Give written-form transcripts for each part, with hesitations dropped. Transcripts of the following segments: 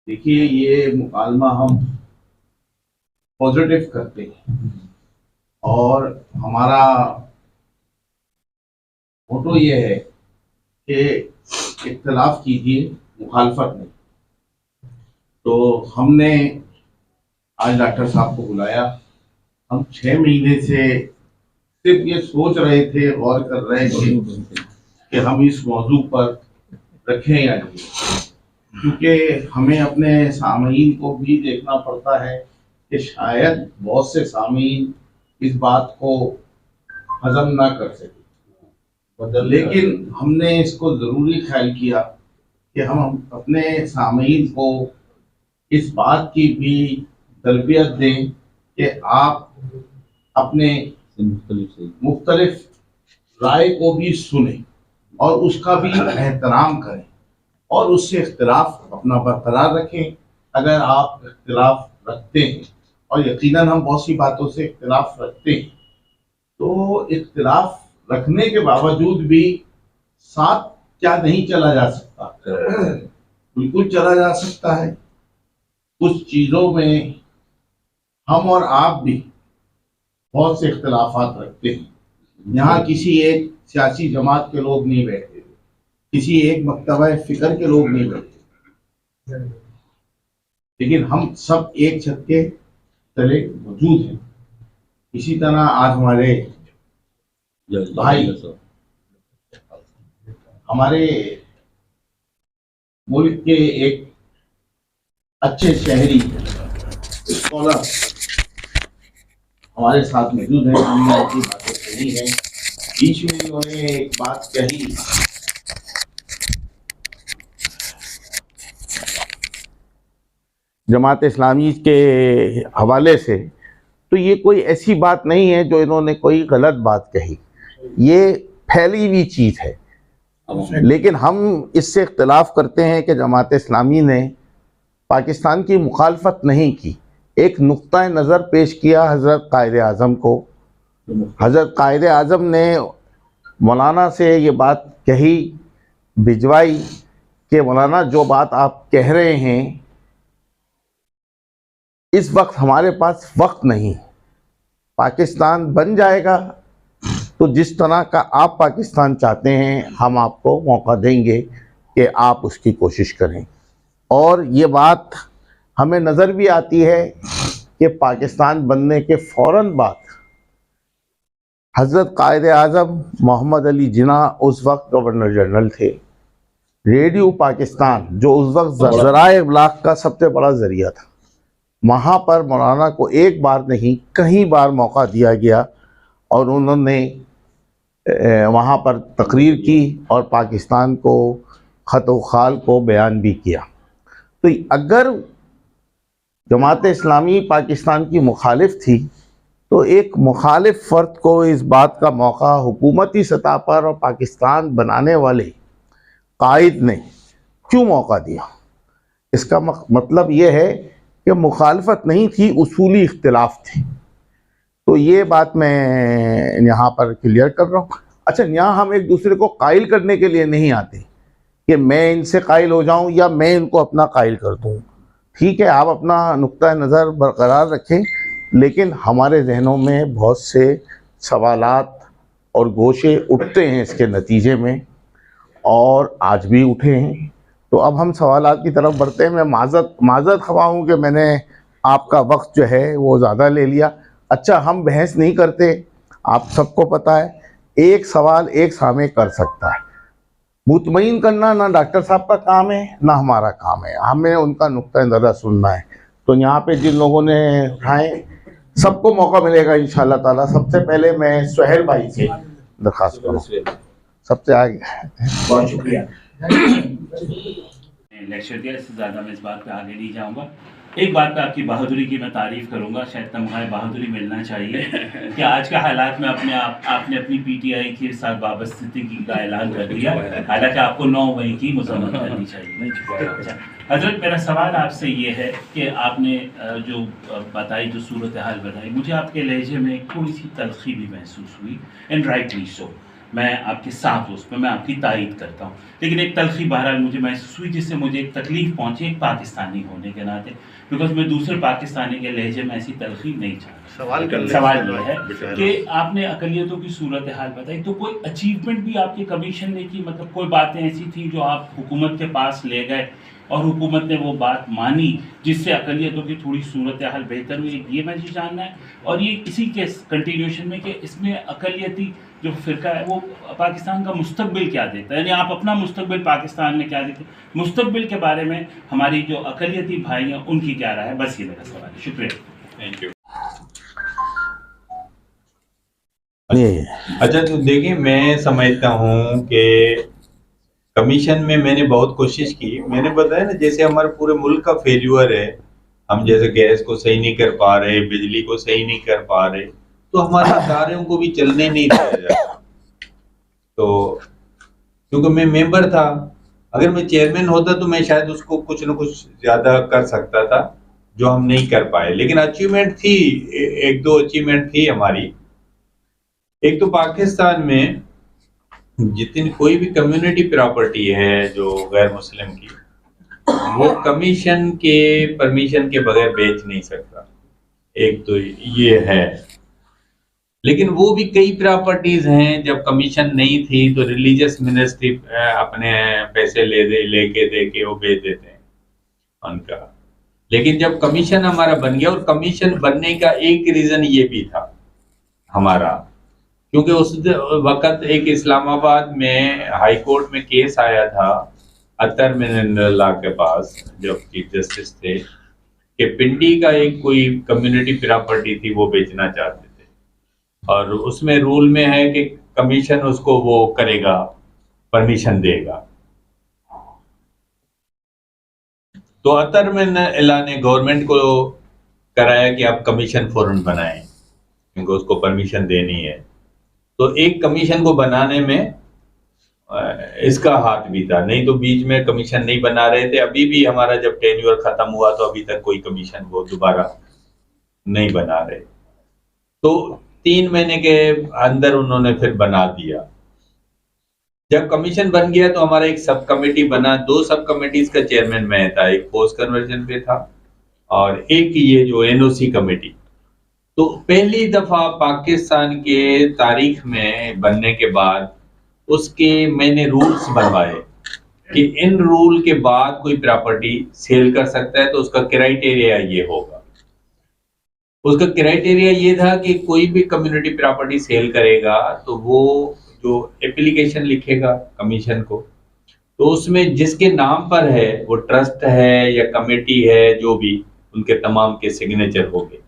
देखिए, ये मुकालमा हम पॉजिटिव करते हैं और हमारा मोटो ये है कि इख्तिलाफ कीजिए, मुखालफत नहीं। तो हमने आज डॉक्टर साहब को बुलाया। हम 6 महीने से सिर्फ ये सोच रहे थे, गौर कर रहे थे कि हम इस मौजू पर रखें या नहीं, क्योंकि हमें अपने सामीन को भी देखना पड़ता है कि शायद बहुत से सामीन इस बात को हजम ना कर सके। लेकिन हमने इसको ज़रूरी ख्याल किया कि हम अपने सामीन को इस बात की भी तरबियत दें कि आप अपने मुख्तलिफ राय को भी सुने और उसका भी एहतराम करें और उससे इख्तिलाफ अपना बरकरार रखें अगर आप इख्तिलाफ रखते हैं। और यकीनन हम बहुत सी बातों से इख्तिलाफ रखते हैं, तो इख्तिलाफ रखने के बावजूद भी साथ क्या नहीं चला जा सकता? बिल्कुल चला जा सकता है। कुछ चीज़ों में हम और आप भी बहुत से इख्तिलाफात रखते हैं। यहाँ किसी एक सियासी जमात के लोग नहीं बैठे, किसी एक मकतबा फिक्र के लोग नहीं बैठे, लेकिन हम सब एक छत के तले मौजूद हैं। इसी तरह आज हमारे भाई, हमारे मुल्क के एक अच्छे शहरी स्कॉलर हमारे साथ मौजूद हैं। हमने उनकी बातें सुनी है। बीच में उन्होंने एक बात कही, जमात इस्लामी के हवाले से, तो ये कोई ऐसी बात नहीं है जो इन्होंने कोई गलत बात कही, ये फैली हुई चीज़ है। लेकिन हम इससे इख्तिलाफ करते हैं कि जमात इस्लामी ने पाकिस्तान की मुखालफत नहीं की, एक नुक्ता नज़र पेश किया हज़रत कायदे आज़म को। हज़रत कायदे आज़म ने मौलाना से ये बात कही, भिजवाई कि मौलाना जो बात आप कह रहे हैं इस वक्त हमारे पास वक्त नहीं, पाकिस्तान बन जाएगा तो जिस तरह का आप पाकिस्तान चाहते हैं हम आपको मौका देंगे कि आप उसकी कोशिश करें। और ये बात हमें नज़र भी आती है कि पाकिस्तान बनने के फ़ौरन बाद हज़रत कायदे आज़म मोहम्मद अली जिन्ना उस वक्त गवर्नर जनरल थे। रेडियो पाकिस्तान जो उस वक्त ज़राए इब्लाग का सबसे बड़ा ज़रिया था, वहाँ पर मौलाना को एक बार नहीं कई बार मौका दिया गया और उन्होंने वहाँ पर तकरीर की और पाकिस्तान को ख़त व खाल को बयान भी किया। तो अगर जमात इस्लामी पाकिस्तान की मुखालिफ थी तो एक मुखालिफ फ़र्द को इस बात का मौका हुकूमती सतह पर और पाकिस्तान बनाने वाले कायद ने क्यों मौका दिया? इसका मतलब ये है कि मुखालफत नहीं थी, उसूली इख्तिलाफ थी। तो ये बात मैं यहाँ पर क्लियर कर रहा हूँ। अच्छा, यहाँ हम एक दूसरे को कायल करने के लिए नहीं आते कि मैं इनसे कायल हो जाऊँ या मैं इनको अपना कायल कर दूँ। ठीक है, आप अपना नुक्ता नज़र बरकरार रखें, लेकिन हमारे जहनों में बहुत से सवालात और गोशे उठते हैं इसके नतीजे में, और आज भी उठे हैं। तो अब हम सवालात की तरफ बढ़ते हैं। मैं माज़रत ख़वाह हूँ कि मैंने आपका वक्त जो है वो ज़्यादा ले लिया। अच्छा, हम बहस नहीं करते, आप सबको पता है, एक सवाल एक सामने कर सकता है। मुतमईन करना ना डॉक्टर साहब का काम है ना हमारा काम है, हमें उनका नुक्ता नज़र सुनना है। तो यहाँ पे जिन लोगों ने उठाए सबको मौका मिलेगा इंशाअल्लाह ताला। सबसे पहले मैं सुहेल भाई से दरख्वास्त करूँ, सबसे आगे। बहुत शुक्रिया। लेक्चर दिया, इससे ज़्यादा मैं इस बात पे आगे नहीं जाऊंगा। एक बात पे आपकी बहादुरी की मैं तारीफ़ करूंगा, शायद तमग़ा बहादुरी मिलना चाहिए कि आज के हालात में आपने अपनी पीटीआई के साथ वाबस्तगी का ऐलान कर दिया, हालांकि आपको 9 मई की मज़म्मत करनी चाहिए। हज़रत, मेरा सवाल आपसे ये है कि आपने जो बताई, जो सूरत हाल बताई, मुझे आपके लहजे में थोड़ी सी तल्ख़ी भी महसूस हुई, एंड राइटली सो। मैं आपके साथ हूँ, उसमें मैं आपकी तारीफ करता हूँ। लेकिन एक तलखी बहरहाल मुझे महसूस हुई, जिससे मुझे एक तकलीफ़ पहुँची एक पाकिस्तानी होने के नाते, बिकॉज़ मैं दूसरे पाकिस्तानी के लहजे में ऐसी तलखी नहीं चाहता। सवाल ये है कि आपने अक़लियतों की सूरत हाल बताई, तो कोई अचीवमेंट भी आपके कमीशन ने की, मतलब कोई बातें ऐसी थी जो आप हुकूमत के पास ले गए और हुकूमत ने वो बात मानी, जिससे अक़लियतों की थोड़ी सूरत हाल बेहतर हुई, ये मुझे जानना है। और ये इसी के कंटिन्यूएशन में कि इसमें अक़लियती जो फ़िरका है वो पाकिस्तान का मुस्तक़बिल क्या देता है, यानी आप अपना मुस्तक़बिल पाकिस्तान में क्या देखते हैं, मुस्तक़बिल के बारे में हमारी जो अक़लियती भाई हैं उनकी क्या राय है, बस ये मेरा सवाल है। शुक्रिया। Thank you. ये अच्छा, तो देखिए, मैं समझता हूँ कि कमीशन में मैंने बहुत कोशिश की। मैंने बताया ना, जैसे हमारे पूरे मुल्क का फेल्यूर है, हम जैसे गैस को सही नहीं कर पा रहे, बिजली को सही नहीं कर पा रहे, तो हमारे इदारों को भी चलने नहीं दिया जाता। तो क्योंकि मैं मेंबर था, अगर मैं चेयरमैन होता तो मैं शायद उसको कुछ न कुछ ज्यादा कर सकता था, जो हम नहीं कर पाए। लेकिन अचीवमेंट थी, एक दो अचीवमेंट थी हमारी। एक तो पाकिस्तान में जितनी कोई भी कम्युनिटी प्रॉपर्टी है जो गैर मुस्लिम की, वो कमीशन के परमिशन के बगैर बेच नहीं सकता। एक तो ये है। लेकिन वो भी कई प्रॉपर्टीज हैं, जब कमीशन नहीं थी तो रिलीजियस मिनिस्ट्री अपने पैसे लेके दे के वो बेच देते हैं उनका। लेकिन जब कमीशन हमारा बन गया, और कमीशन बनने का एक रीजन ये भी था हमारा, क्योंकि उस वक्त एक इस्लामाबाद में हाई कोर्ट में केस आया था अतर मिनल्ला के पास, जब चीफ जस्टिस थे, कि पिंडी का एक कोई कम्युनिटी प्रॉपर्टी थी वो बेचना चाहते थे, और उसमें रूल में है कि कमीशन उसको वो करेगा, परमिशन देगा। तो अतर मिनल्ला ने गवर्नमेंट को कराया कि आप कमीशन फौरन बनाएं, क्योंकि उसको परमिशन देनी है। तो एक कमीशन को बनाने में इसका हाथ भी था, नहीं तो बीच में कमीशन नहीं बना रहे थे। अभी भी हमारा जब टेन्योर खत्म हुआ तो अभी तक कोई कमीशन वो दोबारा नहीं बना रहे। तो 3 महीने के अंदर उन्होंने फिर बना दिया। जब कमीशन बन गया तो हमारा एक सब कमेटी बना, 2 सब कमेटीज का चेयरमैन मैं था, एक पोस्ट कन्वर्जन पे था और एक ये जो एनओसी कमेटी। तो पहली दफा पाकिस्तान के तारीख में बनने के बाद उसके मैंने रूल्स बनवाए कि इन रूल के बाद कोई प्रॉपर्टी सेल कर सकता है तो उसका क्राइटेरिया ये होगा। उसका क्राइटेरिया ये था कि कोई भी कम्युनिटी प्रॉपर्टी सेल करेगा तो वो जो एप्लीकेशन लिखेगा कमीशन को, तो उसमें जिसके नाम पर है, वो ट्रस्ट है या कमेटी है, जो भी, उनके तमाम के सिग्नेचर होंगे।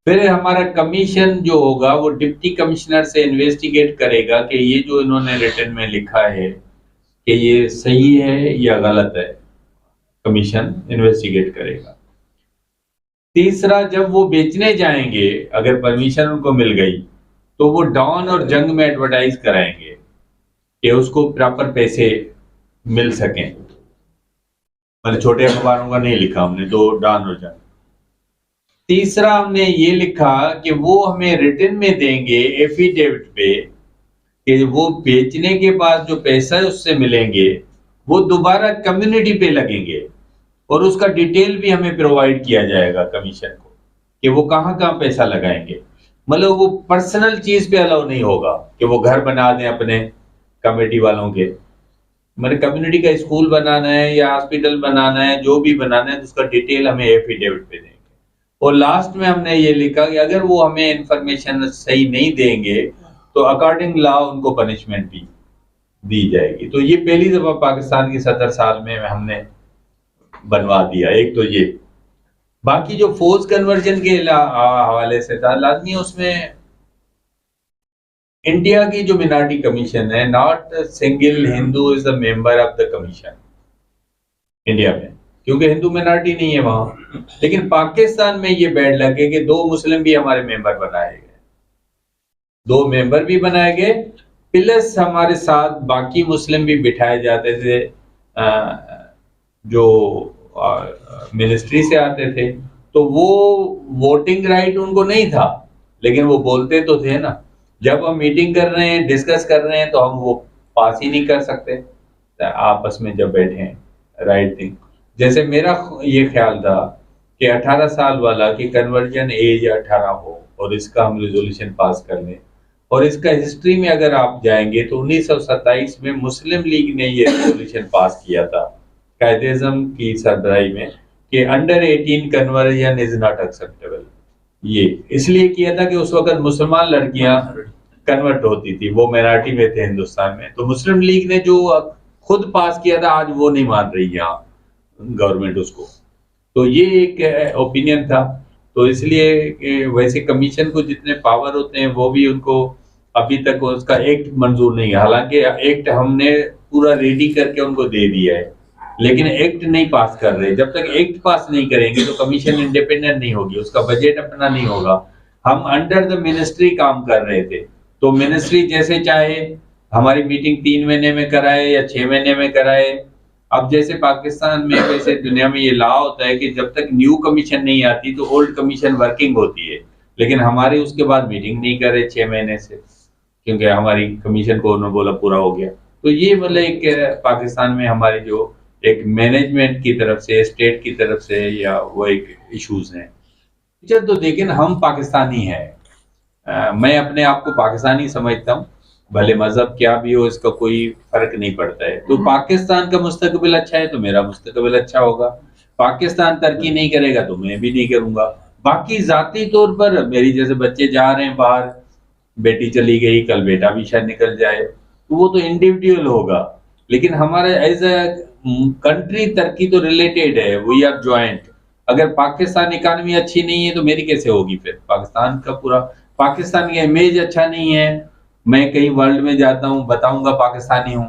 फिर हमारा कमीशन जो होगा वो डिप्टी कमिश्नर से इन्वेस्टिगेट करेगा कि ये जो इन्होंने रिटर्न में लिखा है कि ये सही है या गलत है। कमीशन इन्वेस्टिगेट करेगा। तीसरा, जब वो बेचने जाएंगे, अगर परमिशन उनको मिल गई तो वो डॉन और जंग में एडवर्टाइज कराएंगे कि उसको प्रॉपर पैसे मिल सकें। मतलब छोटे अखबारों का नहीं लिखा हमने, दो डॉन और जंग। तीसरा, हमने ये लिखा कि वो हमें रिटर्न में देंगे एफिडेविट पे कि वो बेचने के बाद जो पैसा उससे मिलेंगे वो दोबारा कम्युनिटी पे लगेंगे, और उसका डिटेल भी हमें प्रोवाइड किया जाएगा कमीशन को कि वो कहाँ कहाँ पैसा लगाएंगे। मतलब वो पर्सनल चीज पे अलाउ नहीं होगा कि वो घर बना दें अपने कमेटी वालों के। मतलब कम्युनिटी का स्कूल बनाना है या हॉस्पिटल बनाना है, जो भी बनाना है, तो उसका डिटेल हमें एफिडेविट पे देंगे। और लास्ट में हमने ये लिखा कि अगर वो हमें इंफॉर्मेशन सही नहीं देंगे तो अकॉर्डिंग लॉ उनको पनिशमेंट भी दी जाएगी। तो ये पहली दफा पाकिस्तान की 70 साल में हमने बनवा दिया। एक तो ये, बाकी जो फोर्स कन्वर्जन के हवाले से था, लाजमी उसमें इंडिया की जो मिनॉरिटी कमीशन है, not single Hindu is the member of the commission India में, क्योंकि हिंदू मिनॉरिटी नहीं है वहां। लेकिन पाकिस्तान में ये बैड लगे कि 2 मुस्लिम भी हमारे मेंबर बनाए गए, 2 मेंबर भी बनाए गए, प्लस हमारे साथ बाकी मुस्लिम भी बिठाए जाते थे जो मिनिस्ट्री से आते थे। तो वो वोटिंग राइट उनको नहीं था, लेकिन वो बोलते तो थे ना। जब हम मीटिंग कर रहे हैं, डिस्कस कर रहे हैं, तो हम वो पास ही नहीं कर सकते आपस में जब बैठे हैं। राइट थिंग, जैसे मेरा ये ख्याल था कि 18 साल वाला कि कन्वर्जन एज 18 हो और इसका हम रेजोल्यूशन पास कर लें। और इसका हिस्ट्री में अगर आप जाएंगे तो 1927 में मुस्लिम लीग ने ये रेजोल्यूशन पास किया था कायदे-ए-आज़म की सरबराही में कि under 18 conversion is not acceptable. ये इसलिए किया था कि उस वक्त मुसलमान लड़कियां कन्वर्ट होती थी, वो माइनॉरिटी में थे हिंदुस्तान में। तो मुस्लिम लीग ने जो खुद पास किया था, आज वो नहीं मान रही यहाँ गवर्नमेंट उसको। तो ये एक ओपिनियन था। तो इसलिए वैसे कमीशन को जितने पावर होते हैं वो भी उनको अभी तक उसका एक्ट मंजूर नहीं है। हालांकि एक्ट हमने पूरा रेडी करके उनको दे दिया है, लेकिन एक्ट नहीं पास कर रहे। जब तक एक्ट पास नहीं करेंगे तो कमीशन इंडिपेंडेंट नहीं होगी, उसका बजट अपना नहीं होगा। हम अंडर द मिनिस्ट्री काम कर रहे थे, तो मिनिस्ट्री जैसे चाहे हमारी मीटिंग 3 महीने में कराए या 6 महीने में कराए। अब जैसे पाकिस्तान में, वैसे दुनिया में ये लॉ होता है कि जब तक न्यू कमीशन नहीं आती तो ओल्ड कमीशन वर्किंग होती है, लेकिन हमारे उसके बाद मीटिंग नहीं करे 6 महीने से, क्योंकि हमारी कमीशन को उन्होंने बोला पूरा हो गया। तो ये मतलब एक पाकिस्तान में हमारी जो एक मैनेजमेंट की तरफ से, स्टेट की तरफ से, या वो एक इश्यूज हैं। तो लेकिन हम पाकिस्तानी हैं, मैं अपने आप को पाकिस्तानी समझता हूँ, भले मजहब क्या भी हो इसका कोई फर्क नहीं पड़ता है। तो पाकिस्तान का मुस्तकबिल अच्छा है तो मेरा मुस्तकबिल अच्छा होगा, पाकिस्तान तरक्की नहीं करेगा तो मैं भी नहीं करूंगा। बाकी जाती तौर पर मेरी जैसे बच्चे जा रहे हैं बाहर, बेटी चली गई, कल बेटा भी शायद निकल जाए, तो वो तो इंडिविजुअल होगा। लेकिन हमारे एज अ कंट्री तरक्की तो रिलेटेड है, वी आर ज्वाइंट। अगर पाकिस्तान इकानमी अच्छी नहीं है तो मेरी कैसे होगी? फिर पाकिस्तान का पूरा, पाकिस्तान का इमेज अच्छा नहीं है, मैं कहीं वर्ल्ड में जाता हूँ बताऊंगा पाकिस्तानी हूँ,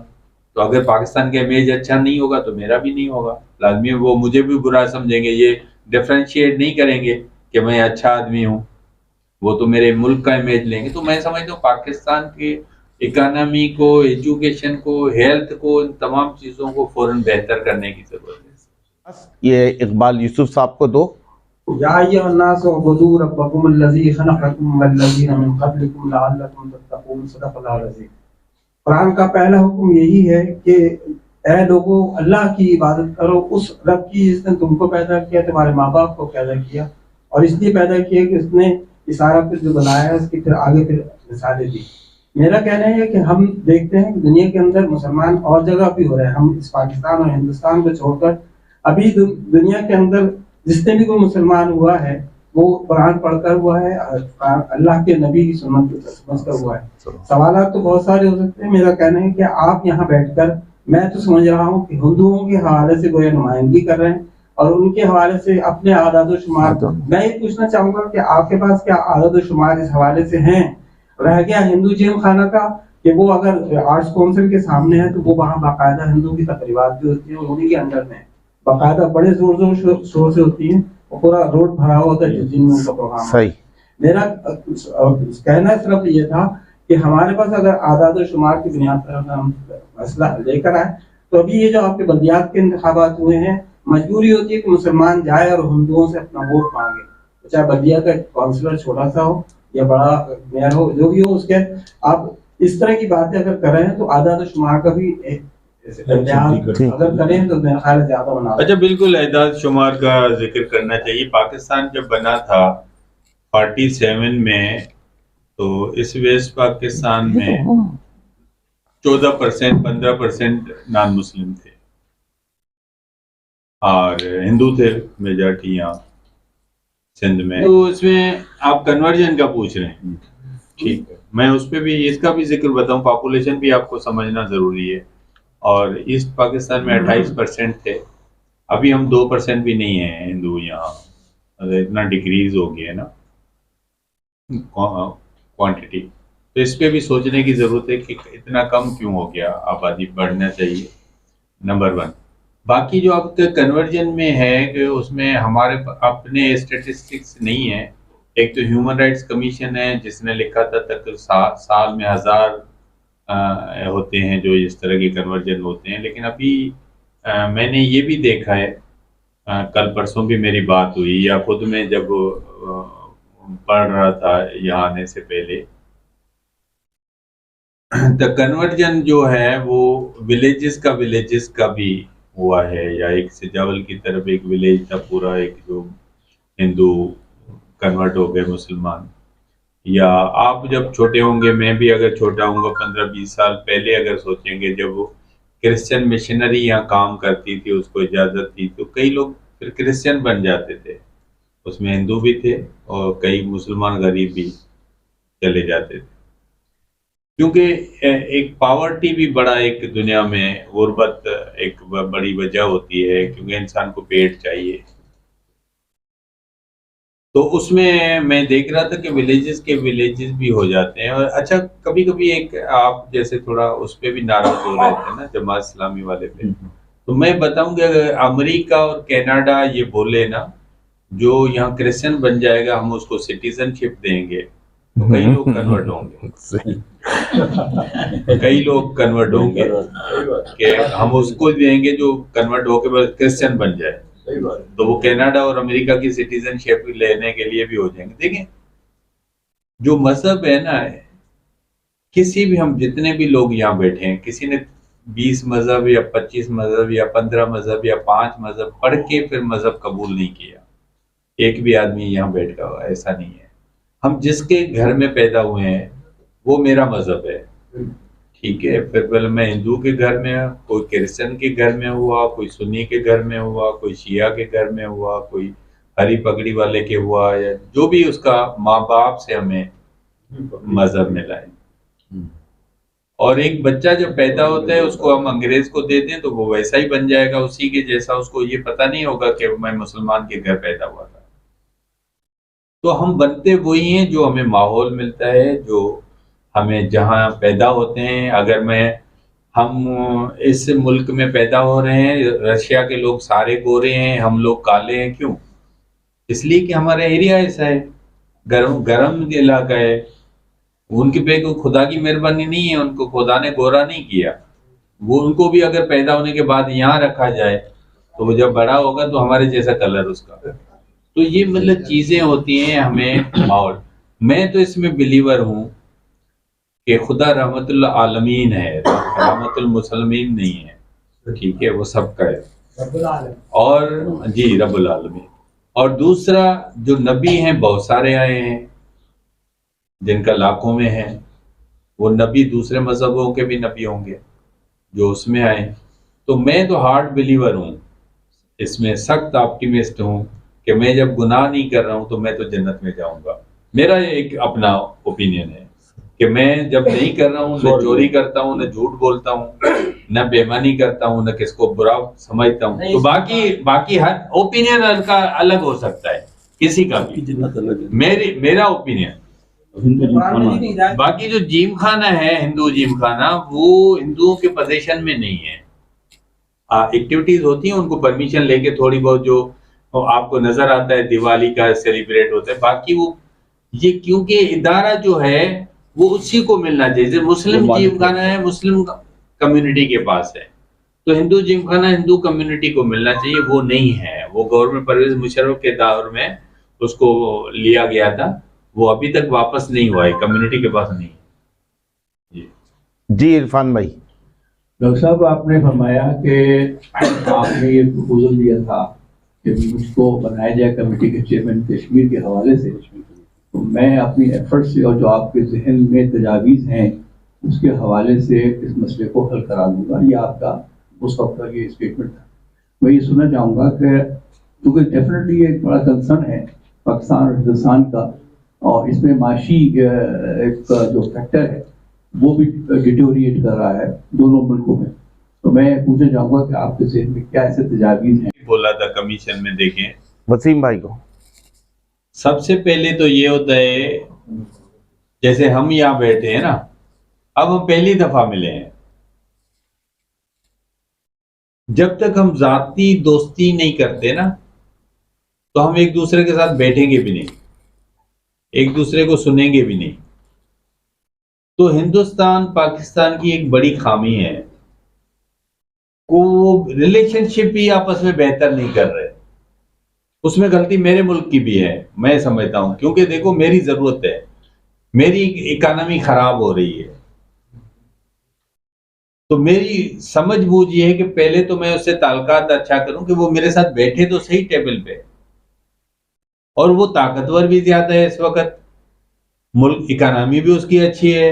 तो अगर पाकिस्तान का इमेज अच्छा नहीं होगा तो मेरा भी नहीं होगा। लाजमी वो मुझे भी बुरा समझेंगे, ये डिफ्रेंशिएट नहीं करेंगे कि मैं अच्छा आदमी हूँ, वो तो मेरे मुल्क का इमेज लेंगे। तो मैं समझता हूँ पाकिस्तान के इकानमी को, एजुकेशन को, हेल्थ को, इन तमाम चीज़ों को फ़ौरन बेहतर करने की ज़रूरत है। ये इकबाल यूसुफ साहब को दो। या अय्युहन्नास उअ्बुदू रब्बकुमुल्लज़ी खलक़कुम वल्लज़ीना मिन क़ब्लिकुम लअल्लकुम तत्तक़ून। सदक़ल्लाहुल अज़ीम। कुरान का पहला हुक्म यही है कि ऐ लोगों, अल्लाह की इबादत करो, उस रब की जिसने तुमको पैदा किया, तुम्हारे माँ बाप को पैदा किया, और इसलिए पैदा किया कि उसने इशारा फिर जो बनाया है उसकी फिर आगे फिर मिसालें दी। मेरा कहना है कि हम देखते हैं कि दुनिया के अंदर मुसलमान और जगह भी हो रहे हैं, हम इस पाकिस्तान और हिंदुस्तान को छोड़कर अभी दुनिया के अंदर जिसने भी कोई मुसलमान हुआ है वो कुरान पढ़कर हुआ है, अल्लाह के नबी की सुन्नत को समझकर हुआ है। सवालात तो बहुत सारे हो सकते हैं। मेरा कहना है कि आप यहाँ बैठकर, मैं तो समझ रहा हूँ कि हिंदुओं के हवाले से कोई नुमाइंदगी कर रहे हैं और उनके हवाले से अपने आदाद शुमार। मैं ये पूछना चाहूंगा कि आपके पास क्या आदाद शुमार इस हवाले से हैं? रह गया हिंदू जिम खाना का कि वो अगर आर्ट्स काउंसिल के सामने है तो वो वहाँ बाकायदा हिंदू की तकरीबात भी होती है और उन्हीं के अंडर में बाकायदा बड़े जोर शोर से होती है, पूरा रोड भरा हुआ होता है जिनमें उनका प्रोग्राम। सही। मेरा कहना सिर्फ ये था कि हमारे पास अगर आदाद शुमार की बुनियाद पर हम मसला लेकर आए तो अभी ये जो आपके बल्दियात के इंतखाबात हुए हैं, मजबूरी होती है कि मुसलमान जाए और हिंदुओं से अपना वोट मांगे, तो चाहे बल्दिया का काउंसलर छोटा सा हो या बड़ा मेयर हो, जो भी हो, उसके आप इस तरह की बातें अगर कर रहे हैं तो आदाद शुमार का भी अगर करें तो मेरा ख्याल ज्यादा बना। अच्छा, बिल्कुल एदाद शुमार का जिक्र करना चाहिए। पाकिस्तान जब बना था 47 में, तो इस वेस्ट पाकिस्तान में 14%, 15% नॉन मुस्लिम थे और हिंदू थे मेजॉरिटी यहाँ सिंध में। तो इसमें आप कन्वर्जन का पूछ रहे हैं, ठीक है, मैं उस पर भी इसका भी जिक्र बताऊं। पॉपुलेशन भी आपको समझना जरूरी है। और ईस्ट पाकिस्तान में 28% थे, अभी हम 2% भी नहीं है हिंदू यहाँ। इतना डिक्रीज हो गया है ना क्वांटिटी, तो इस पे भी सोचने की ज़रूरत है कि इतना कम क्यों हो गया, आबादी बढ़ना चाहिए, नंबर 1। बाकी जो आपके कन्वर्जन में है कि उसमें हमारे अपने स्टेटिस्टिक्स नहीं है। एक तो ह्यूमन राइट्स कमीशन है जिसने लिखा था तक साल में 1000 होते हैं जो इस तरह के कन्वर्जन होते हैं। लेकिन अभी मैंने ये भी देखा है, कल परसों भी मेरी बात हुई, या खुद में जब पढ़ रहा था यहाँ आने से पहले, द कन्वर्जन जो है वो विलेजेस का भी हुआ है, या एक सिजावल की तरफ एक विलेज था पूरा, एक जो हिंदू कन्वर्ट हो गए मुसलमान। या आप जब छोटे होंगे, मैं भी अगर छोटा होऊंगा 15-20 साल पहले अगर सोचेंगे, जब वो क्रिश्चियन मिशनरी यहाँ काम करती थी, उसको इजाज़त थी, तो कई लोग फिर क्रिश्चियन बन जाते थे, उसमें हिंदू भी थे और कई मुसलमान गरीब भी चले जाते थे, क्योंकि एक पावर्टी भी बड़ा एक दुनिया में गुर्बत एक बड़ी वजह होती है, क्योंकि इंसान को पेट चाहिए। तो उसमें मैं देख रहा था कि विलेजेस भी हो जाते हैं। और अच्छा, कभी कभी एक आप जैसे थोड़ा उस पर भी नाराज हो रहे थे ना, जमात इस्लामी वाले पे, तो मैं बताऊं कि अगर अमेरिका और कनाडा ये बोले ना, जो यहाँ क्रिश्चियन बन जाएगा हम उसको सिटीजनशिप देंगे, तो कई लोग कन्वर्ट होंगे। कई लोग कन्वर्ट होंगे कि हम उसको देंगे जो कन्वर्ट होकर बस क्रिश्चियन बन जाए, तो वो कनाडा और अमेरिका की सिटीजनशिप लेने के लिए भी हो जाएंगे। देखें, जो मजहब है ना, किसी भी, हम जितने भी लोग यहाँ बैठे हैं, किसी ने 20 मजहब या 25 मजहब या 15 मजहब या 5 मजहब पढ़ के फिर मजहब कबूल नहीं किया। एक भी आदमी यहाँ बैठ हुआ ऐसा नहीं है। हम जिसके घर में पैदा हुए हैं वो मेरा मजहब है, ठीक है। फिर पहले मैं हिंदू के घर में, कोई क्रिश्चियन के घर में हुआ, कोई सुन्नी के घर में हुआ, कोई शिया के घर में हुआ, कोई हरी पगड़ी वाले के हुआ, या जो भी उसका माँ बाप से हमें मजहब मिला है। और एक बच्चा जब पैदा होता है उसको हम अंग्रेज को दे दें तो वो वैसा ही बन जाएगा, उसी के जैसा। उसको ये पता नहीं होगा कि मैं मुसलमान के घर पैदा हुआ था। तो हम बनते वही हैं जो हमें माहौल मिलता है, जो हमें जहाँ पैदा होते हैं। अगर हम इस मुल्क में पैदा हो रहे हैं, रशिया के लोग सारे गोरे हैं, हम लोग काले हैं, क्यों? इसलिए कि हमारा एरिया ऐसा है, गर्म इलाका है। उनके पे कोई खुदा की मेहरबानी नहीं है, उनको खुदा ने गोरा नहीं किया। वो उनको भी अगर पैदा होने के बाद यहाँ रखा जाए तो वो जब बड़ा होगा तो हमारे जैसा कलर उसका। तो ये मतलब चीजें होती हैं हमें माहौल। मैं तो इसमें बिलीवर हूँ कि खुदा रहमतुल आलमीन है, रहमतुल मुसलमीन नहीं है, ठीक है, वो सबका है। और जी रब्बुल आलमीन। और दूसरा, जो नबी हैं बहुत सारे आए हैं, जिनका लाखों में है, वो नबी दूसरे मजहबों के भी नबी होंगे जो उसमें आए। तो मैं तो हार्ड बिलीवर हूँ, इसमें सख्त ऑप्टिमिस्ट हूँ कि मैं जब गुनाह नहीं कर रहा हूँ तो मैं तो जन्नत में जाऊंगा। मेरा एक अपना ओपिनियन है कि मैं जब नहीं कर रहा हूँ, न चोरी करता हूँ, न झूठ बोलता हूँ, न बेईमानी करता हूँ, न किसको बुरा समझता हूँ। तो बाकी हर ओपिनियन का अलग हो सकता है, किसी का भी। मेरा ओपिनियन। बाकी जो जिम खाना है, हिंदू जिम खाना, वो हिंदुओं के पोजीशन में नहीं है। एक्टिविटीज होती हैं, उनको परमिशन लेके थोड़ी बहुत जो आपको नजर आता है दिवाली का सेलिब्रेट होता है। बाकी वो ये क्योंकि इदारा जो है वो उसी को मिलना चाहिए। जैसे मुस्लिम जिम खाना है, मुस्लिम कम्युनिटी के पास है, तो हिंदू जिम खाना हिंदू कम्युनिटी को मिलना चाहिए। वो नहीं है, वो गवर्नमेंट परवेज मुशर्रफ के दौर में उसको लिया गया था, वो अभी तक वापस नहीं हुआ है, कम्युनिटी के पास नहीं। जी इरफान भाई। डॉक्टर साहब, आपने फरमाया कि आपने ये प्रपोजल दिया था कि मुझको बनाया जाए कमेटी के चेयरमैन कश्मीर के हवाले से। तो मैं अपनी एफर्ट से और जो आपके जहन में तजावीज़ हैं उसके हवाले से इस मसले को हल करा दूंगा। ये आपका उस वक्त का ये स्टेटमेंट था। मैं ये सुनना चाहूँगा कि क्योंकि डेफिनेटली एक बड़ा कंसर्न है पाकिस्तान और हिंदुस्तान का, और इसमें माशी एक जो फैक्टर है वो भी डिटोरिएट कर रहा है दोनों मुल्कों में। तो मैं पूछना चाहूँगा कि आपके जहन में क्या ऐसे तजावीज़ हैं? बोला था कमीशन में, देखें वसीम भाई को। सबसे पहले तो ये होता है, जैसे हम यहाँ बैठे हैं ना, अब हम पहली दफा मिले हैं। जब तक हम जाती दोस्ती नहीं करते ना, तो हम एक दूसरे के साथ बैठेंगे भी नहीं, एक दूसरे को सुनेंगे भी नहीं। तो हिंदुस्तान पाकिस्तान की एक बड़ी खामी है, वो रिलेशनशिप ही आपस में बेहतर नहीं कर रहे। उसमें गलती मेरे मुल्क की भी है, मैं समझता हूं, क्योंकि देखो मेरी जरूरत है, मेरी इकोनॉमी खराब हो रही है, तो मेरी समझ बूझ ये है कि पहले तो मैं उससे ताल्लुकात अच्छा करूं कि वो मेरे साथ बैठे तो सही टेबल पे, और वो ताकतवर भी ज्यादा है इस वक्त, मुल्क इकोनॉमी भी उसकी अच्छी है,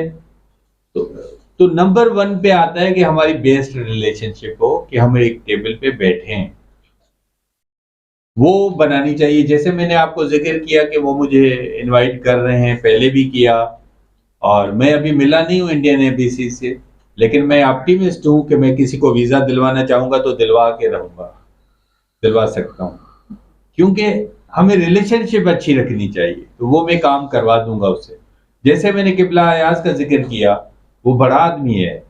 तो नंबर 1 पे आता है कि हमारी बेस्ट रिलेशनशिप हो, कि हम एक टेबल पे बैठे हैं, वो बनानी चाहिए। जैसे मैंने आपको जिक्र किया कि वो मुझे इनवाइट कर रहे हैं, पहले भी किया, और मैं अभी मिला नहीं हूँ इंडियन एम्बेसी से, लेकिन मैं ऑप्टिमिस्ट हूँ कि मैं किसी को वीज़ा दिलवाना चाहूँगा तो दिलवा के रहूँगा, दिलवा सकता हूँ, क्योंकि हमें रिलेशनशिप अच्छी रखनी चाहिए, तो वो मैं काम करवा दूंगा उससे। जैसे मैंने किबला अयाज का जिक्र किया, वो बड़ा आदमी है,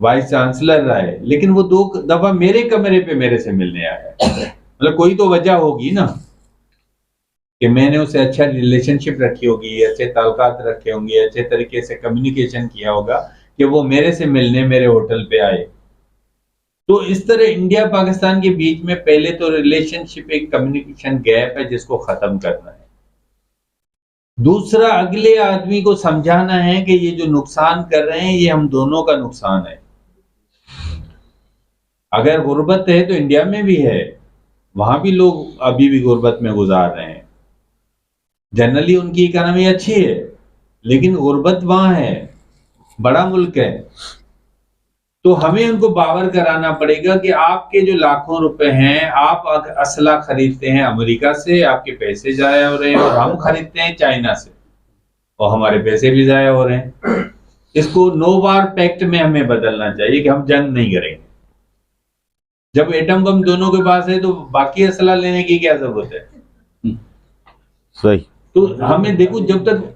वाइस चांसलर रहा है, लेकिन वो 2 दफा मेरे कमरे पे मेरे से मिलने आया है, मतलब कोई तो वजह होगी ना कि मैंने उससे अच्छा रिलेशनशिप रखी होगी, अच्छे ताल्लुकात रखे होंगे, अच्छे तरीके से कम्युनिकेशन किया होगा कि वो मेरे से मिलने मेरे होटल पे आए। तो इस तरह इंडिया पाकिस्तान के बीच में पहले तो रिलेशनशिप, एक कम्युनिकेशन गैप है जिसको खत्म करना है। दूसरा, अगले आदमी को समझाना है कि ये जो नुकसान कर रहे हैं ये हम दोनों का नुकसान है। अगर गुर्बत है तो इंडिया में भी है, वहां भी लोग अभी भी गुर्बत में गुजार रहे हैं, जनरली उनकी इकोनॉमी अच्छी है, लेकिन गुर्बत वहां है, बड़ा मुल्क है। तो हमें उनको बावर कराना पड़ेगा कि आपके जो लाखों रुपए हैं, आप असला खरीदते हैं अमेरिका से, आपके पैसे जाया हो रहे हैं, और हम खरीदते हैं चाइना से और हमारे पैसे भी जाया हो रहे हैं। इसको नो वार पैक्ट में हमें बदलना चाहिए कि हम जंग नहीं करेंगे। जब एटम बम दोनों के पास है तो बाकी असला लेने की क्या जरूरत है? सही। तो हमें देखो, जब तक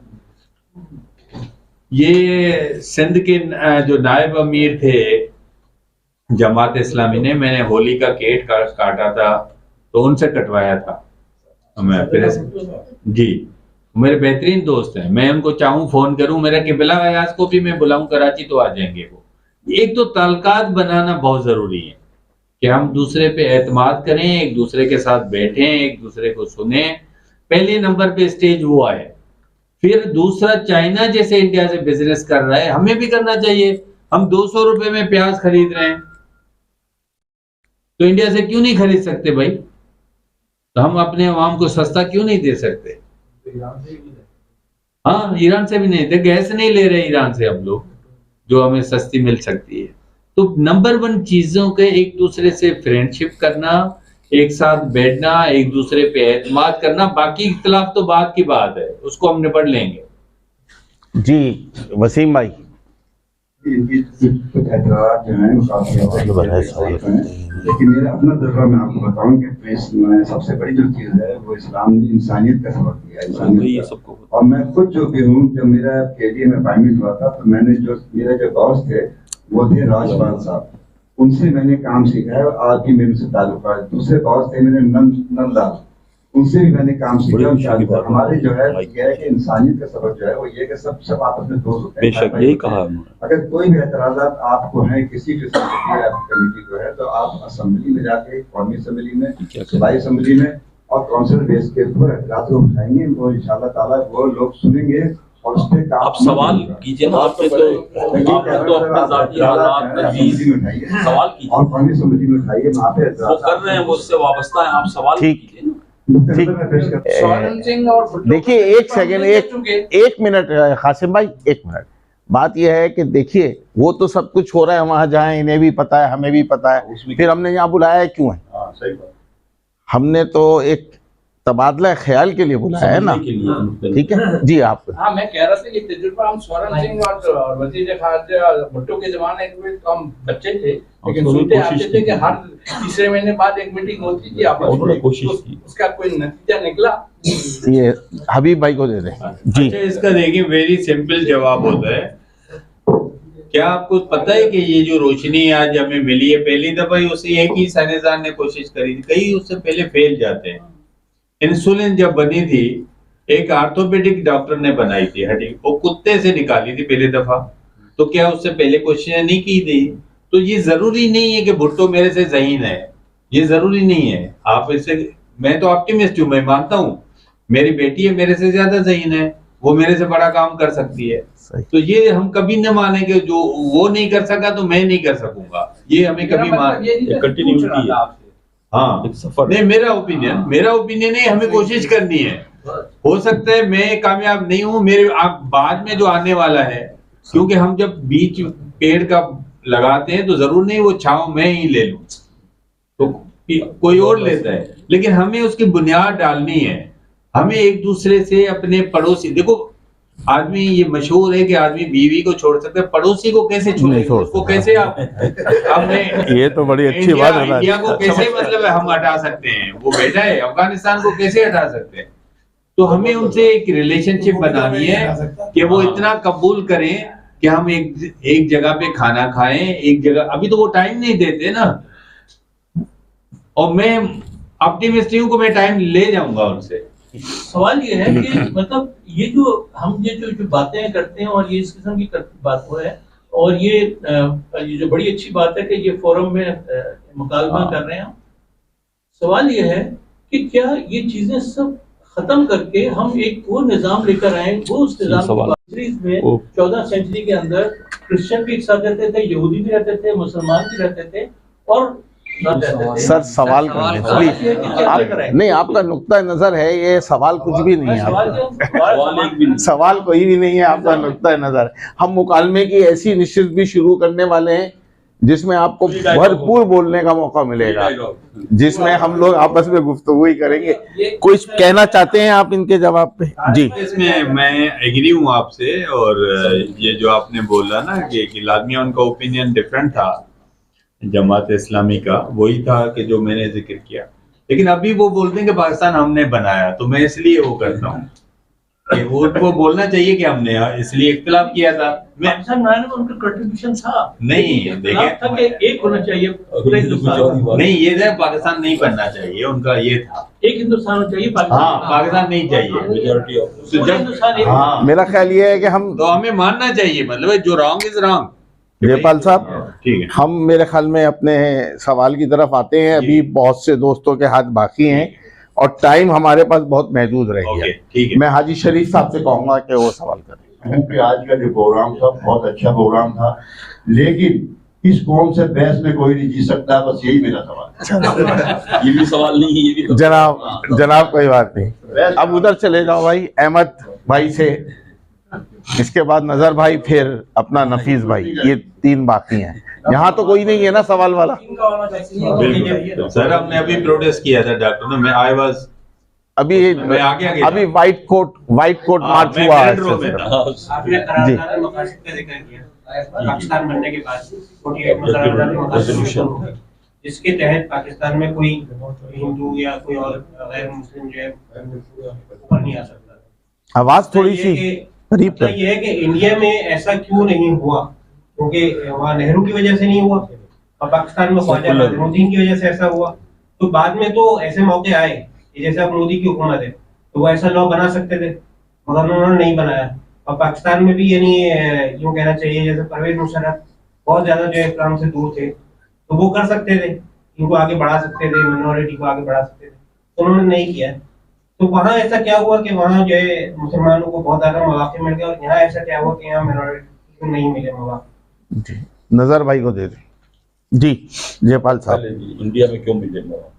ये सिंध के जो नायब अमीर थे जमात इस्लामी ने, मैंने होली का केक काटा था तो उनसे कटवाया था मैं फिर जी, मेरे बेहतरीन दोस्त हैं, मैं उनको चाहूँ फोन करूं, मेरा किबला अयाज को भी मैं बुलाऊं कराची तो आ जाएंगे वो। एक तो ताल्लुकात बनाना बहुत जरूरी है कि हम दूसरे पे एतमाद करें, एक दूसरे के साथ बैठें, एक दूसरे को सुने, पहले नंबर पे स्टेज वो आए। फिर दूसरा, चाइना जैसे इंडिया से बिजनेस कर रहा है, हमें भी करना चाहिए। हम 200 रुपए में प्याज खरीद रहे हैं तो इंडिया से क्यों नहीं खरीद सकते भाई? तो हम अपने अवाम को सस्ता क्यों नहीं दे सकते? हाँ, ईरान से भी नहीं दे, गैस नहीं ले रहे ईरान से हम लोग, जो हमें सस्ती मिल सकती है। तो नंबर 1 चीजों के एक दूसरे से फ्रेंडशिप करना, एक साथ बैठना, एक दूसरे पे एतमाद करना, बाकी इख्तिलाफ तो बात की बात है, उसको हम निपट लेंगे। जी वसीम भाई। इनकी कुछ एतराज जो है वो काफी, लेकिन मेरा अपना तजुर्बा मैं आपको बताऊं कि सबसे बड़ी जो चीज है वो इस्लाम ने इंसानियत का सबक दिया, इंसानियत का। और मैं खुद जो भी हूँ, जब मेरा केडी में अपॉइंटमेंट हुआ था तो मैंने मेरा जो बॉस थे वो थे राजपाल साहब, उनसे मैंने काम सीखा है, आज भी मेरे से ताल्लुक है। दूसरे बॉस थे मेरे नंदलाल, उनसे भी मैंने काम सीखा। हमारे जो है ये है कि इंसानियत का सबक जो है वो ये कि सब आपस में दोस्त होते हैं। बेशक यही कहा, अगर कोई भी एतराज़ात आपको हैं किसी भी कमेटी जो है, तो आप असेंबली में जाके, कौमी असेंबली में, सूबाई असेंबली में और काउंसिल बेस के ऊपर एतराज़ को उठाएंगे, वो इंशाल्लाह ताला वो लोग सुनेंगे और उस पे आप सवाल कीजिए ना, आपने तो अपने ज़ाती हालात सवाल कीजिए और कौमी असेंबली में उठाइए, वहाँ पे वो कर रहे हैं, वो उससे वाबस्ता है, आप सवाल कीजिए ना। देखिए एक सेकंड, एक मिनट कासिम भाई, एक मिनट। बात यह है कि देखिए वो तो सब कुछ हो रहा है वहां जहाँ इन्हें भी पता है, हमें भी पता है, फिर हमने यहाँ बुलाया क्यों है? हमने तो एक तबादला ख्याल के लिए बुलाया है ना, ठीक है जी। आप हाँ, मैं कह रहा था कि तजुर्बा हम स्वर्ण सिंह और वजीर खारजा भुट्टो के जमाने में तो हम बच्चे थे, लेकिन सुनते आते थे कि हर तीसरे महीने बाद एक मीटिंग होती थी आपस में, उसका कोई नतीजा निकला? ये हबीब भाई को दे दें जी। अच्छा, इसका देखिए वेरी सिंपल जवाब होता है। क्या आपको पता है कि ये जो रोशनी आज हमें मिली है, पहली दफा ही उसे एक ही साइंसदान ने कोशिश करी थी, कई उससे पहले फेल जाते हैं। इंसुलिन जब बनी थी, एक आर्थोपेडिक डॉक्टर ने बनाई थी हड्डी, वो कुत्ते से निकाली थी पहली दफा, तो क्या उससे पहले कोशिश नहीं की थी? तो ये जरूरी नहीं है कि भुट्टो मेरे से ज़हीन है, ये जरूरी नहीं है। आप इससे, मैं तो ऑप्टिमिस्ट हूँ, मैं मानता हूँ मेरी बेटी है मेरे से ज्यादा ज़हीन है, वो मेरे से बड़ा काम कर सकती है। सही। तो ये हम कभी न माने कि जो वो नहीं कर सका तो मैं नहीं कर सकूंगा, ये हमें कभी मान कंटिन्यूटी है। हाँ एक सफर नहीं, मेरा ओपिनियन है, हमें कोशिश करनी है। हो सकता है मैं कामयाब नहीं हूँ, मेरे आप बाद में जो आने वाला है, क्योंकि हम जब बीच पेड़ का लगाते हैं तो जरूर नहीं वो छांव मैं ही ले लूं, तो कोई और लेता है, लेकिन हमें उसकी बुनियाद डालनी है। हमें एक दूसरे से अपने पड़ोसी, देखो आदमी ये मशहूर है कि आदमी बीवी को छोड़ सकता है, पड़ोसी को कैसे छोड़ेगा, छोड़ उसको कैसे आप हमने ये तो बड़ी अच्छी बात है। इंडिया को कैसे मतलब हम हटा सकते हैं, वो बैठा है, अफगानिस्तान को कैसे हटा सकते हैं। तो हमें उनसे एक रिलेशनशिप बनानी है कि वो इतना कबूल करें कि हम एक जगह पे खाना खाएं, एक जगह, अभी तो वो टाइम नहीं देते ना, और मैं ऑप्टिमिस्टिक हूं कि मैं टाइम ले जाऊंगा उनसे। सवाल ये है कि मतलब ये जो हम जो बातें करते हैं और ये इस किस्म की बात हो है, और ये जो बड़ी अच्छी बात है कि ये फोरम में मुकालमा कर रहे हैं। सवाल ये है कि क्या ये चीजें सब खत्म करके हम एक वो निजाम लेकर आए, वो उस निजाम में 14 सेंचुरी के अंदर क्रिश्चियन भी एक साथ रहते थे, यहूदी भी रहते थे, मुसलमान भी रहते थे, और सर सवाल करने प्लीज आप, नहीं आपका नुक्ता नजर है, ये सवाल कुछ भी नहीं है आपका, सवाल कोई भी नहीं है, आपका नुक्ता नजर। हम मुकालमे की ऐसी निश्चित भी शुरू करने वाले हैं जिसमें आपको भरपूर बोलने का मौका मिलेगा, जिसमें हम लोग आपस में गुफ्तगू ही करेंगे। कुछ कहना चाहते हैं आप इनके जवाब पे? जी, इसमें मैं एग्री हूँ आपसे, और ये जो आपने बोला ना कि लाजमिया उनका ओपिनियन डिफरेंट था जमात इस्लामी का, वही था कि जो मैंने जिक्र किया, लेकिन अभी वो बोलते हैं कि पाकिस्तान हमने बनाया, तो मैं इसलिए वो करता हूँ कि वो बोलना चाहिए कि हमने इसलिए इख्तिलाफ किया था। पाकिस्तान बनाने में उनका कंट्रीब्यूशन था, नहीं देखिए एक होना चाहिए, नहीं ये था पाकिस्तान नहीं बनना चाहिए, उनका ये था एक हिंदुस्तान होना चाहिए, हाँ पाकिस्तान नहीं चाहिए, मेजॉरिटी ऑफ। हाँ मेरा ख्याल ये है कि हम, तो हमें मानना चाहिए, मतलब जो रॉन्ग इज रॉन्ग। जयपाल साहब ठीक है, हम मेरे ख्याल में अपने सवाल की तरफ आते हैं, अभी बहुत से दोस्तों के हाथ बाकी हैं और टाइम हमारे पास बहुत महदूद रह गया। ठीक है, मैं हाजी शरीफ साहब से कहूंगा कि वो सवाल करें। क्योंकि आज का जो प्रोग्राम था बहुत अच्छा प्रोग्राम था, लेकिन इस कौम से बहस में कोई नहीं जीत सकता, बस यही मेरा सवाल। ये भी सवाल नहीं है, ये भी जनाब कोई बात नहीं, अब उधर चले जाओ भाई, अहमद भाई से, इसके बाद नजर भाई, फिर अपना नफीस भाई, ये 3 बाकी हैं। यहाँ तो कोई नहीं है ना सवाल वाला? सर हमने अभी प्रोटेस्ट किया था डॉक्टर ने, मैं आई वाज अभी व्हाइट कोट मार्च हुआ है। जी, पाकिस्तान बनने के बाद जिसके तहत पाकिस्तान में कोई हिंदू या कोई और गैर मुस्लिम जो है ऊपर नहीं आ सकता। आवाज थोड़ी सी करीब कर। ये है कि इंडिया में ऐसा क्यों नहीं हुआ, क्योंकि वहाँ नेहरू की वजह से नहीं हुआ और पाकिस्तान में ख्वाजा नज़रुद्दीन की वजह से ऐसा हुआ। तो बाद में तो ऐसे मौके आए, जैसे अब मोदी की हुकूमत है तो वो ऐसा लॉ बना सकते थे, मगर उन्होंने नहीं बनाया। और पाकिस्तान में भी यानी यूँ कहना चाहिए जैसे परवेज मुशर्रफ बहुत ज्यादा जो है इस्लाम से दूर थे, तो वो कर सकते थे, इनको आगे बढ़ा सकते थे, मिनॉरिटी को आगे बढ़ा सकते थे, तो उन्होंने नहीं किया। तो वहाँ ऐसा क्या हुआ कि वहाँ जो है मुसलमानों को बहुत ज्यादा मौके मिल गए, और यहाँ ऐसा क्या हुआ कि यहाँ मिनॉरिटी को नहीं मिले मौके? जी, नजर भाई को दे दें। जी जयपाल साहब, इंडिया में क्यों मिले मौका?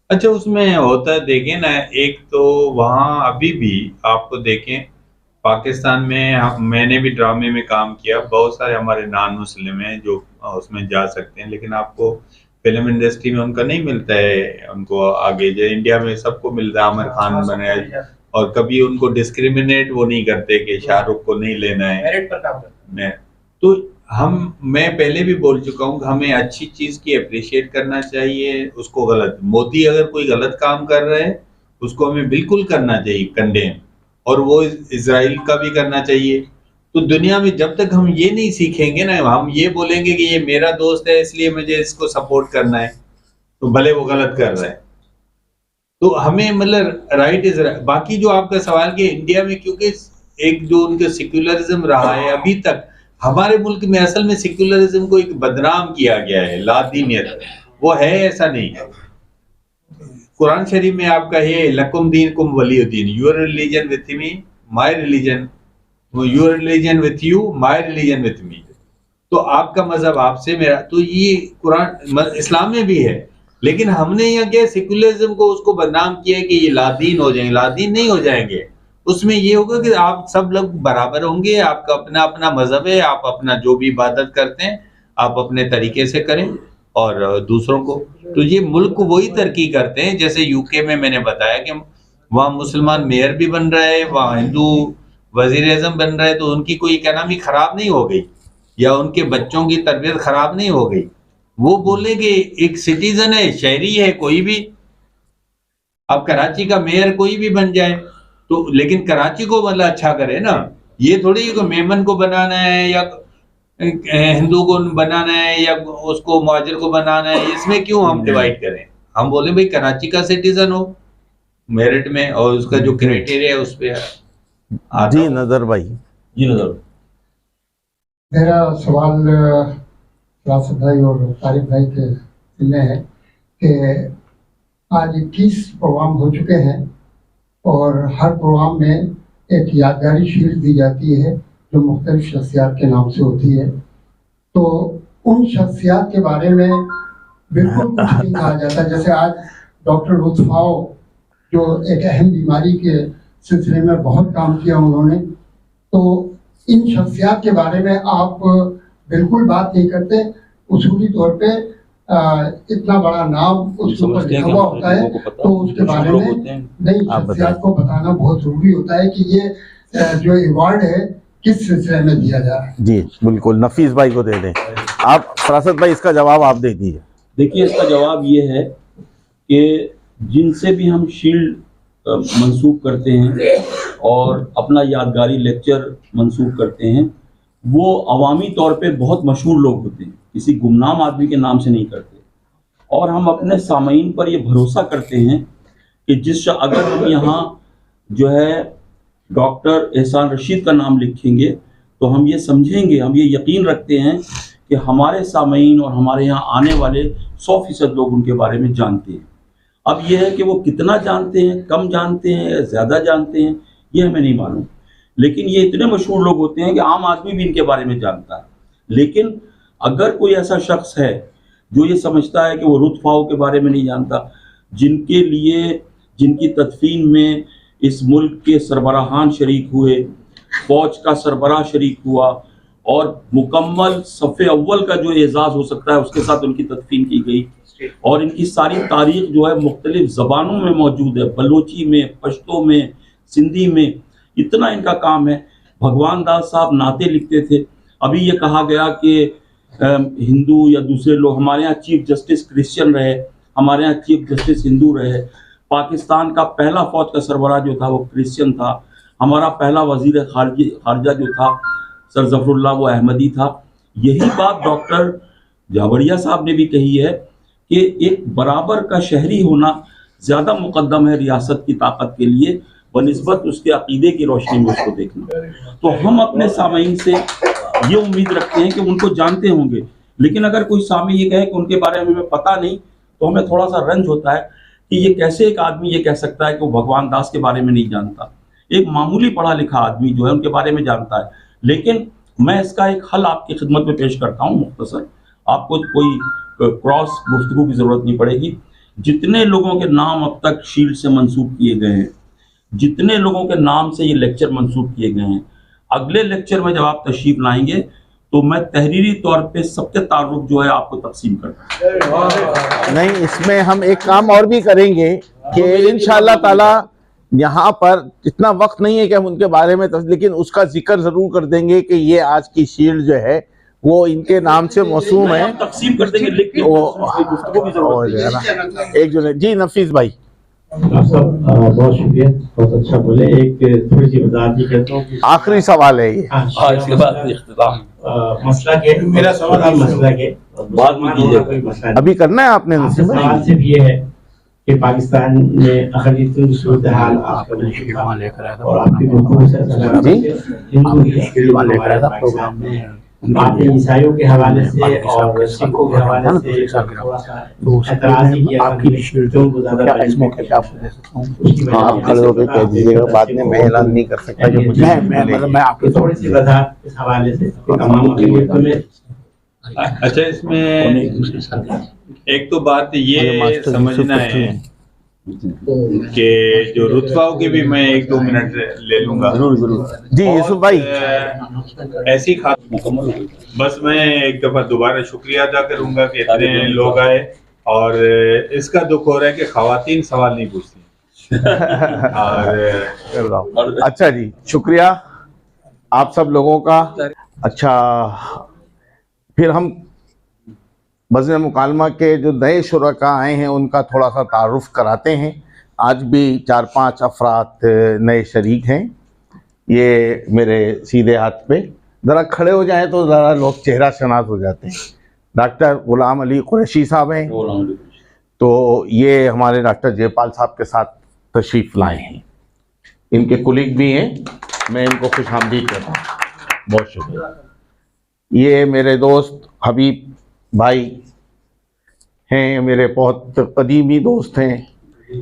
अच्छा उसमें होता है, देखें ना, एक तो वहाँ अभी भी आपको देखें पाकिस्तान में, मैंने भी ड्रामे में काम किया, बहुत सारे हमारे नॉन मुस्लिम हैं जो उसमें जा सकते हैं, लेकिन आपको फिल्म इंडस्ट्री में उनका नहीं मिलता है, उनको आगे जो इंडिया में सबको मिलता है, आमिर खान बने, और कभी उनको डिस्क्रिमिनेट वो नहीं करते कि शाहरुख को नहीं लेना है, मेरिट पर काम करते हैं। तो मैं पहले भी बोल चुका हूँ कि हमें अच्छी चीज की अप्रिशिएट करना चाहिए, उसको गलत, मोदी अगर कोई गलत काम कर रहे हैं उसको हमें बिल्कुल करना चाहिए कंडेम, और वो इजराइल का भी करना चाहिए। तो दुनिया में जब तक हम ये नहीं सीखेंगे ना, हम ये बोलेंगे कि ये मेरा दोस्त है इसलिए मुझे इसको सपोर्ट करना है, तो भले वो गलत कर रहा है, तो हमें मतलब राइट इज राइट। बाकी जो आपका सवाल कि इंडिया में, क्योंकि एक जो उनका सेक्युलरिज्म रहा है अभी तक, हमारे मुल्क में असल में सेक्युलरिज्म को एक बदनाम किया गया है, लादीनियत वो है, ऐसा नहीं है। कुरान शरीफ में आपका है लकुम दीन कुम वलियुद्दीन, your religion with me my religion, your religion with you, my religion with me. तो आपका मजहब आपसे, मेरा, तो ये कुरान इस्लाम में भी है। लेकिन हमने यहाँ क्या सेकुलरिज्म को उसको बदनाम किया है कि ये लादीन हो जाएंगे। लादीन नहीं हो जाएंगे, उसमें ये होगा कि आप सब लोग बराबर होंगे, आपका अपना अपना मजहब है, आप अपना जो भी इबादत करते हैं आप अपने तरीके से करें और दूसरों को। तो ये मुल्क वही तरक्की करते हैं, जैसे यूके में मैंने बताया कि वहाँ मुसलमान मेयर भी बन रहा है, वहाँ हिंदू वजीर आज़म बन रहा है, तो उनकी कोई इकोनॉमी खराब नहीं हो गई या उनके बच्चों की तरबियत खराब नहीं हो गई। वो बोले कि एक सिटीजन है, शहरी है, कोई भी, अब कराची का मेयर कोई भी बन जाए तो, लेकिन कराची को मतलब अच्छा करे ना। ये थोड़ी को मेमन को बनाना है या हिंदू को बनाना है या उसको मुहाजिर को बनाना है, इसमें क्यों हम डिवाइड करें। हम बोले भाई कराची का सिटीजन हो मेरिट में और उसका जो क्राइटेरिया है उस पे। जी नजर भाई। जी नजर। मेरा सवाल राशिद भाई और तारिक भाई के में है कि आज 21 प्रोग्राम हो चुके हैं और हर प्रोग्राम में एक यादगारी शील्ड दी जाती है जो मुख्तलिफ शख्सियात के नाम से होती है। तो उन शख्सियात के बारे में बिल्कुल कुछ नहीं कहा जाता। जैसे आज डॉक्टर लुत्फ़ाओ जो एक अहम बीमारी के सिलसिले में बहुत काम किया उन्होंने, तो इन शख्सियात के बारे में आप बिल्कुल बात नहीं करते। उसूली तौर पे इतना बड़ा नाम उसके ऊपर लिखा हुआ होता है तो उसके बारे में नई शख्सियात को बताना बहुत जरूरी होता है कि ये जो अवार्ड है किस सिलसिले में दिया जा रहा है। जी बिल्कुल, नफीस भाई को दे दें आप। फरासत भाई इसका जवाब आप दे दीजिए। देखिए इसका जवाब ये है कि जिनसे भी हम शील्ड मंसूब करते हैं और अपना यादगारी लेक्चर मंसूब करते हैं वो अवामी तौर पे बहुत मशहूर लोग होते हैं, किसी गुमनाम आदमी के नाम से नहीं करते। और हम अपने सामीन पर ये भरोसा करते हैं कि अगर हम यहाँ जो है डॉक्टर एहसान रशीद का नाम लिखेंगे तो हम ये समझेंगे, हम ये यकीन रखते हैं कि हमारे सामीन और हमारे यहाँ आने वाले 100% लोग उनके बारे में जानते हैं। अब ये है कि वो कितना जानते हैं, कम जानते हैं या ज़्यादा जानते हैं, ये हमें नहीं मालूम। लेकिन ये इतने मशहूर लोग होते हैं कि आम आदमी भी इनके बारे में जानता है। लेकिन अगर कोई ऐसा शख्स है जो ये समझता है कि वो लुत्फ़ाओ के बारे में नहीं जानता, जिनकी तदफीन में इस मुल्क के सरबराहान शरीक हुए, फौज का सरबराह शरीक हुआ और मुकम्मल सफ़े अव्वल का जो एजाज़ हो सकता है उसके साथ उनकी तदफीन की गई, और इनकी सारी तारीख जो है मुख्तलिफ ज़बानों में मौजूद है, बलोची में, पश्तो में, सिंधी में, इतना इनका काम है। भगवान दास साहब नाते लिखते थे। अभी ये कहा गया कि हिंदू या दूसरे लोग, हमारे यहाँ चीफ जस्टिस क्रिश्चियन रहे, हमारे यहाँ चीफ जस्टिस हिंदू रहे, पाकिस्तान का पहला फौज का सरबराह जो था वो क्रिश्चियन था, हमारा पहला वजीर खारजा जो था सर जफरुल्लाह वो अहमदी था। यही बात डॉक्टर जावड़िया साहब ने भी कही है कि एक बराबर का शहरी होना ज़्यादा मुकद्दम है रियासत की ताकत के लिए बनिस्बत उसके अकीदे की रोशनी में उसको देखना। तो हम अपने सामीन से ये उम्मीद रखते हैं कि उनको जानते होंगे, लेकिन अगर कोई सामी ये कहे कि उनके बारे में हमें पता नहीं तो हमें थोड़ा सा रंज होता है कि ये कैसे एक आदमी ये कह सकता है कि वो भगवान दास के बारे में नहीं जानता। एक मामूली पढ़ा लिखा आदमी जो है उनके बारे में जानता है। लेकिन मैं इसका एक हल आपकी खिदमत में पेश करता हूँ मुख्तसर, आपको कोई क्रॉस गुफ्तगू की ज़रूरत नहीं पड़ेगी। जितने लोगों के नाम अब तक शील्ड से मंसूब किए गए हैं, जितने लोगों के नाम से ये लेक्चर मंसूब किए गए हैं, अगले लेक्चर में जब आप तशरीफ लाएंगे तो मैं तहरीरी तौर पे सबके तारुफ जो है आपको तकसीम करता। नहीं, इसमें हम एक काम और भी करेंगे कि इंशाअल्लाह ताला यहाँ पर इतना वक्त नहीं है कि हम उनके बारे में लेकिन उसका जिक्र जरूर कर देंगे कि ये आज की शील्ड जो है वो इनके नाम से मौसूम है। तकसीम कर देंगे, एक जो जी नफीस भाई बहुत शुक्रिया, बहुत अच्छा बोले। एक थोड़ी सी वजाहत भी करता हूँ, आखिरी सवाल है ये, इसके बाद मसला के मेरा सवाल मसला के बाद में कीजिए, अभी करना है आपने। सवाल सिर्फ ये है कि पाकिस्तान में अक़लियतों सूरत हाल आपका और आपकी गुफ्तगू से हिंदू आपने ईसाइयों के हवाले से और सिखों के हवाले से थोड़ा सा एतराज ही किया आपकी जो ज्यादा इस मौके पे आपको दे सकता हूँ। हाँ, आप खड़े होकर कह दीजिएगा, बाद में मैं ऐलान नहीं कर सकता कि मुझे मैं आपके थोड़ी सी वजह इस हवाले से तमाम अक़लियतों में। अच्छा, इसमें एक तो बात ये समझना है कि जो रुतबाओं की भी मैं 1-2 मिनट ले लूंगा। जी यूसुफ भाई, ऐसी बस मैं एक दफा दोबारा शुक्रिया अदा करूंगा कि इतने लोग आए, और इसका दुख हो रहा है कि खवातीन सवाल नहीं पूछती। और अच्छा जी, शुक्रिया आप सब लोगों का। अच्छा, फिर हम बज़्म मुकालमा के जो नए शुरका आए हैं उनका थोड़ा सा तारुफ कराते हैं। आज भी 4-5 अफराद नए शरीक हैं। ये मेरे सीधे हाथ पे ज़रा खड़े हो जाएं तो ज़रा लोग चेहरा शनास हो जाते हैं। डॉक्टर गुलाम अली कुरैशी साहब हैं, तो ये हमारे डॉक्टर जयपाल साहब के साथ तशरीफ़ लाए हैं। इनके कुलीग भी हैं, मैं इनको खुशामदीद कहता हूँ, बहुत शुक्रिया। ये मेरे दोस्त हबीब भाई हैं, मेरे बहुत कदीमी दोस्त हैं,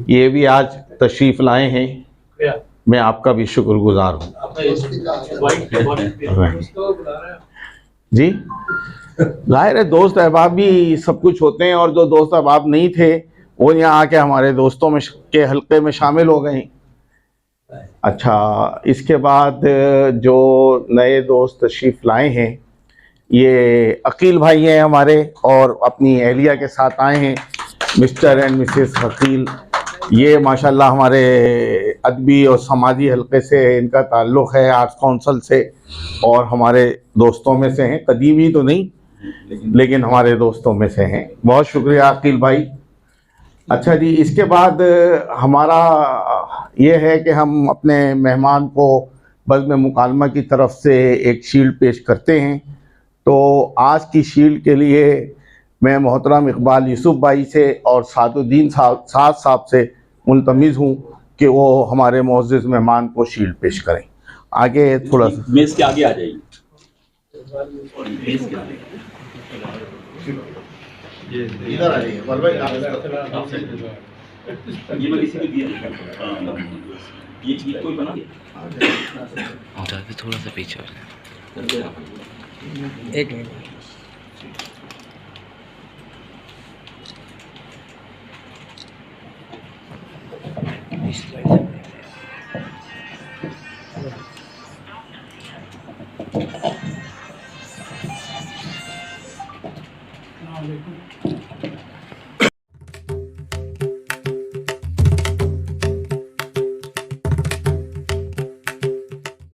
ये भी आज तशरीफ़ लाए हैं। मैं आपका भी शुक्रगुजार हूँ जी। जाहिर है दोस्त अहबाब भी सब कुछ होते हैं, और जो दोस्त अहबाब नहीं थे वो यहाँ आके हमारे दोस्तों में के हल्के में शामिल हो गए। अच्छा, इसके बाद जो नए दोस्त तशरीफ़ लाए हैं, ये अकील भाई हैं हमारे, और अपनी एहलिया के साथ आए हैं, मिस्टर एंड मिसेस अकील। ये माशाल्लाह हमारे अदबी और समाजी हल्के से इनका ताल्लुक़ है, आर्ट्स काउंसिल से, और हमारे दोस्तों में से हैं, कदीमी तो नहीं लेकिन हमारे दोस्तों में से हैं। बहुत शुक्रिया अकील भाई। अच्छा जी, इसके बाद हमारा ये है कि हम अपने मेहमान को बज़्म मुकालमा की तरफ से एक शील्ड पेश करते हैं। तो आज की शील्ड के लिए मैं मोहतरम इकबाल यूसुफ भाई से और सादुद्दीन साहब से मुल्तमिस हूँ कि वो हमारे मुअज़्ज़िज़ मेहमान को शील्ड पेश करें। आगे थोड़ा सा मेज़ के आगे आ जाइए। इधर आ जाइए, ये मैं किसी को दिया, ये चीज कोई बना थोड़ा सा पीछे एक मिनट। अस्सलाम वालेकुम।